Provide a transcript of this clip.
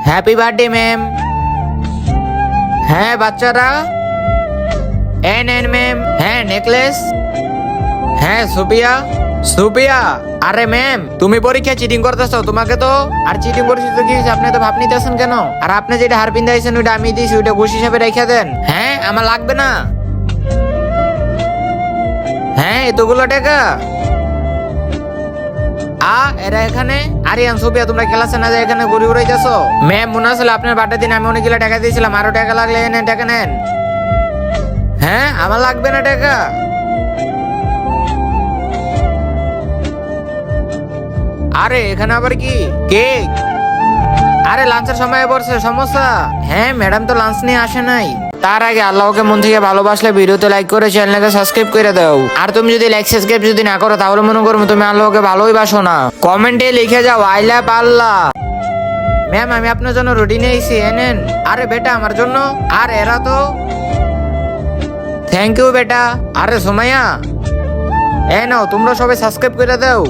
Happy birthday ma'am. হ্যাঁ বাচ্চারা, নেন ম্যাম। হ্যাঁ নেকলেস। হ্যাঁ সুপিয়া। সুপিয়া, আরে ম্যাম তুমি পরীক্ষা চিটিং করতেছো, তোমাকে তো আর চিটিং করছি তো কি হয়েছে? আপনি তো ভাব নিতেছেন কেন? আর আপনি যেটা হারপিন দিয়েছেন ওইটা আমি দিয়েছি, ওইটা ঘুষ হিসাবে রেখে দেন। হ্যাঁ আমার লাগবে না। হ্যাঁ এতগুলো টাকা? এরা এখানে? আরিয়ান সুপিয়া, তোমরা ক্লাসে না যায় এখানে ঘুরে ঘুরাইতেছো? ম্যাম মনে আসলে আপনার বার্থডে দিন আমি অনেকগুলো টাকা দিয়েছিলাম, আরো টাকা লাগলে নেন, টাকা নেন। হ্যাঁ আমার লাগবে না টাকা। আরে এখানে আবার কি কেক? আরে লাঞ্চের সময় পড়ছে, সমস্যা? হ্যাঁ ম্যাডাম তো লাঞ্চ নিয়ে আসে নাই। তার আগে আল্লাহকে মন থেকে ভালোবাসলে ভিডিওতে লাইক করে চ্যানেলকে সাবস্ক্রাইব করে দাও। আর তুমি যদি লাইক সাবস্ক্রাইব যদি না করো তাহলে মনে করবো তুমি আল্লাহকে ভালোই বাসো না। কমেন্টে লিখে যাও আই লাভ আল্লাহ। ম্যাম আমি আপনার জন্য রুটি নিয়ে এসেছি, এনেন। আরে বেটা আমার জন্য? আর এরা তো থ্যাংক ইউ বেটা। আরে সোমাইয়া, নাও তোমরা সবাই সাবস্ক্রাইব করে দাও।